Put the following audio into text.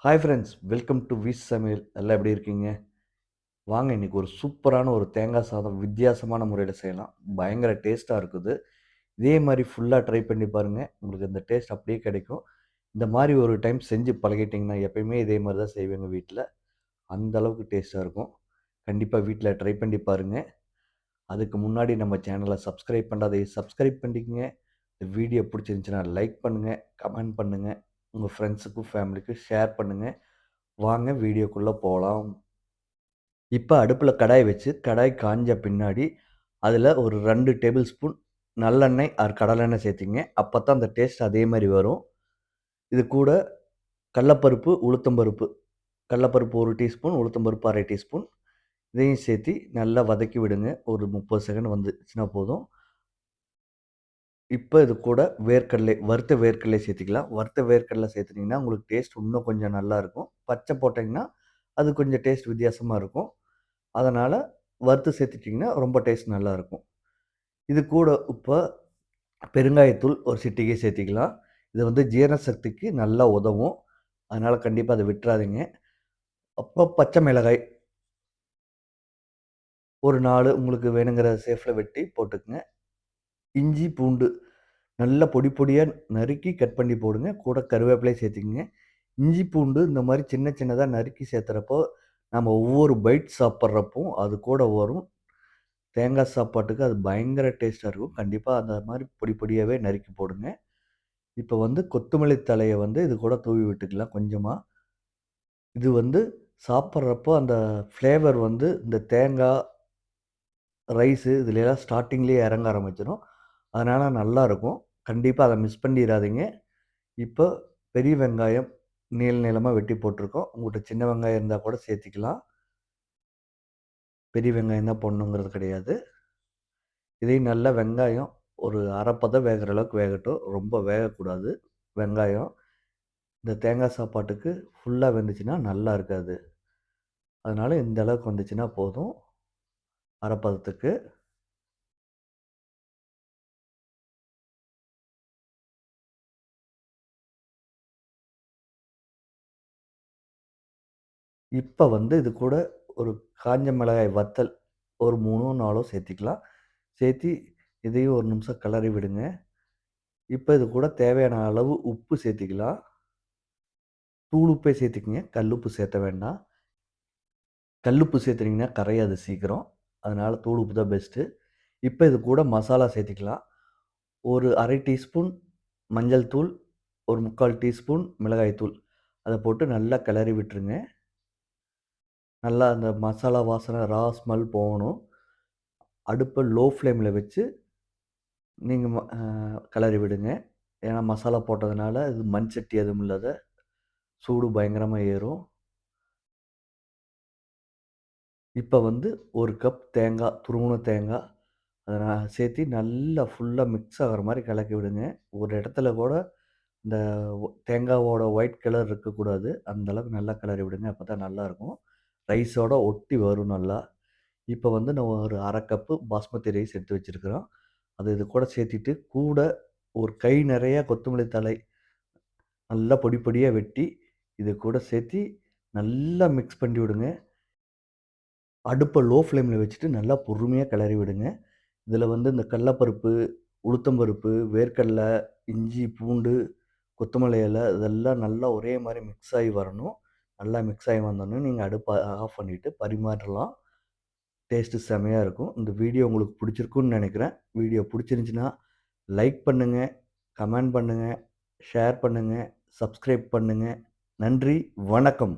Hi friends, welcome to விஸ் சமையல். எல்லாம் எப்படி இருக்கீங்க? வாங்க இன்னைக்கு ஒரு சூப்பரான ஒரு தேங்காய் சாதம் வித்தியாசமான முறையில செய்யலாம். பயங்கர டேஸ்ட்டா இருக்குது. இதே மாரி ஃபுல்லா ட்ரை பண்ணி பாருங்க. உங்களுக்கு இந்த டேஸ்ட் அப்படியே கிடைக்கும். இந்த மாரி ஒரு டைம் செஞ்சு பழகிட்டீங்கன்னா, எப்பயுமே இதே மாரி தான் செய்வேங்க வீட்ல. அந்த அளவுக்கு டேஸ்ட்டா இருக்கும். கண்டிப்பா வீட்ல ட்ரை பண்ணி பாருங்க. அதுக்கு முன்னாடி நம்ம சேனல சப்ஸ்கிரைப் பண்ணாதவங்க சப்ஸ்கிரைப் பண்ணிக்கங்க. இந்த வீடியோ புடிச்சிருந்துச்சுன்னா லைக் பண்ணுங்க, கமெண்ட் பண்ணுங்க. உங்க ஃப்ரெண்ட்ஸுக்கும், ஃபேமிலிக்கும் ஷேர் பண்ணுங்க. வாங்க வீடியோக்குள்ள போலாம். இப்ப அடுப்புல கடாய் வச்சு, கடாய் காஞ்ச பின்னாடி, அதுல ஒரு 2 டேபிள் ஸ்பூன் நல்லெண்ணெய் ஆர் கடலெண்ணெய் சேர்த்திக்கங்க. அப்பத்தான் அந்த டேஸ்ட் அதே மாரி வரும். இது கூட கடலப்பருப்பு, உளுத்தம் பருப்பு. கடலப்பருப்பு 1 டீஸ்பூன், உளுத்தம் பருப்பு 1/2 டீஸ்பூன். இதையும் சேர்த்தி நல்லா வதக்கி விடுங்க. ஒரு 30 செகண்ட் வந்துச்சுன்னா போதும். இப்ப இது கூட வேர்க்கடலை, வறுத்த வேர்க்கடலை சேர்த்துக்கலாம். வறுத்த வேர்க்கடலை சேர்த்துனீங்கன்னா, உங்களுக்கு டேஸ்ட் இன்னும் கொஞ்சம் நல்லாருக்கும். பச்சை போட்டீங்கன்னா, அது கொஞ்சம் டேஸ்ட் வித்தியாசமா இருக்கும். அதனால வறுத்து சேர்த்துட்டீங்கன்னா, ரொம்ப டேஸ்ட் நல்லாருக்கும். இது கூட இப்ப பெருங்காயத்தூள் ஒரு சிட்டிகை சேர்த்திக்கலாம். இது வந்து ஜீரண சக்திக்கு நல்லா உதவும். அதனால கண்டிப்பா அத விட்றாதீங்க. அப்புறம் பச்சை மிளகாய் ஒரு 4 உங்களுக்கு வேணுங்கிற ஷேப்ல வெட்டி போட்டுக்கங்க. இஞ்சி, பூண்டு நல்லா பொடி பொடியா நறுக்கி கட் பண்ணி போடுங்க. கூட கருவேப்பிலையும் சேர்த்துக்கங்க. இஞ்சி, பூண்டு இந்த மாரி சின்ன சின்னதா நறுக்கி சேர்த்துறப்போ, நம்ம ஒவ்வொரு பைட் சாப்பிடுறப்போ அது கூட வரும். தேங்காய் சாப்பாட்டுக்கு அது பயங்கர டேஸ்ட்டா இருக்கும். கண்டிப்பா அந்த மாரி பொடி பொடியாவே நறுக்கி போடுங்க. இப்ப வந்து கொத்தமல்லி தழைய வந்து இது கூட தூவி விட்டுக்கலாம் கொஞ்சமா. இது வந்து சாப்பிடுறப்போ அந்த ஃப்ளேவர் வந்து இந்த தேங்காய், ரைஸு இதுலலாம் ஸ்டார்ட்டிங்லயே இறங்க ஆரம்பிச்சுரும். அதனால நல்லாருக்கும். கண்டிப்பா அத மிஸ் பண்ணிறாதீங்க. இப்போ பெரிய வெங்காயம் நீள நீளமா வெட்டி போட்டுருக்கோம். உங்கள்ட்ட சின்ன வெங்காயம் இருந்தா கூட சேர்த்திக்கலாம். பெரிய வெங்காயம் தான் போடணுங்கிறது கிடையாது. இதையும் நல்லா வெங்காயம் ஒரு 1/2 பதம் வேகுற அளவுக்கு வேகட்டும். ரொம்ப வேகக்கூடாது வெங்காயம். இந்த தேங்காய் சாப்பாட்டுக்கு ஃபுல்லா வெந்துச்சுன்னா நல்லா இருக்காது. அதனால இந்த அளவுக்கு வந்துச்சுன்னா போதும். 1/2 பதத்துக்கு. இப்ப வந்து இது கூட ஒரு காஞ்ச மிளகாய் வத்தல் ஒரு 3ஓ 4ஓ சேர்த்திக்கலாம். சேர்த்தி இதையும் ஒரு நிமிஷம் கிளறி விடுங்க. இப்ப இது கூட தேவையான அளவு உப்பு சேர்த்திக்கலாம். தூள் உப்பே சேர்த்துக்கங்க. கல்லுப்பு சேர்த்த வேண்டாம். கல்லுப்பு சேர்த்துனீங்கன்னா கரையாது சீக்கிரம். அதனால தூள் உப்பு தான் பெஸ்ட்டு. இப்ப இது கூட மசாலா சேர்த்திக்கலாம். ஒரு 1/2 டீஸ்பூன் மஞ்சள் தூள், ஒரு 3/4 டீஸ்பூன் மிளகாய் தூள். அத போட்டு நல்லா கிளறி விட்டுருங்க. நல்லா அந்த மசாலா வாசனை ஸ்மெல் போகணும். அடுப்ப லோ ஃப்ளேம்ல வச்சு நீங்க கிளறி விடுங்க. ஏன்னா மசாலா போட்டதுனால இது மண் சட்டி எதுவும் இல்லாத சூடு பயங்கரமா ஏறும். இப்ப வந்து 1 கப் தேங்காய், துருவுன தேங்காய் அத சேர்த்தி நல்லா ஃபுல்லா மிக்ஸ் ஆகுற மாரி கலக்கி விடுங்க. ஒரு இடத்துல கூட இந்த தேங்காவோட ஒயிட் கலர் இருக்கக்கூடாது. அந்த அளவுக்கு நல்லா கிளறி விடுங்க. அப்பதான் நல்லாருக்கும். ரைஸோட ஒட்டி வரும் நல்லா. இப்ப வந்து நான் ஒரு 1/2 கப்பு பாஸ்மதி ரைஸ் எடுத்து வச்சிருக்கிறோம். அத இது கூட சேர்த்திட்டு, கூட ஒரு கை நெறைய கொத்தமல்லி தழை நல்லா பொடி பொடியா வெட்டி, இது கூட சேர்த்தி நல்லா மிக்ஸ் பண்ணி விடுங்க. அடுப்ப லோ ஃப்ளேம்ல வச்சுட்டு நல்லா பொறுமையா கிளறி விடுங்க. இதில வந்து இந்த கடலப்பருப்பு, உளுத்தம் பருப்பு, வேர்க்கடல, இஞ்சி, பூண்டு, கொத்தமல்லி இல இதெல்லாம் நல்லா ஒரே மாரி மிக்ஸ் ஆயி வரணும். நல்லா மிக்ஸ் ஆயி வந்தோனே, நீங்க அடுப்ப ஆஃப் பண்ணிட்டு பரிமாறலாம். டேஸ்ட்டு செமையா இருக்கும். இந்த வீடியோ உங்களுக்கு புடிச்சிருக்கும்னு நெனைக்கிறேன். வீடியோ புடிச்சிருந்துச்சுன்னா, லைக் பண்ணுங்க, கமெண்ட் பண்ணுங்க, ஷேர் பண்ணுங்க, சப்ஸ்கிரைப் பண்ணுங்க. நன்றி, வணக்கம்.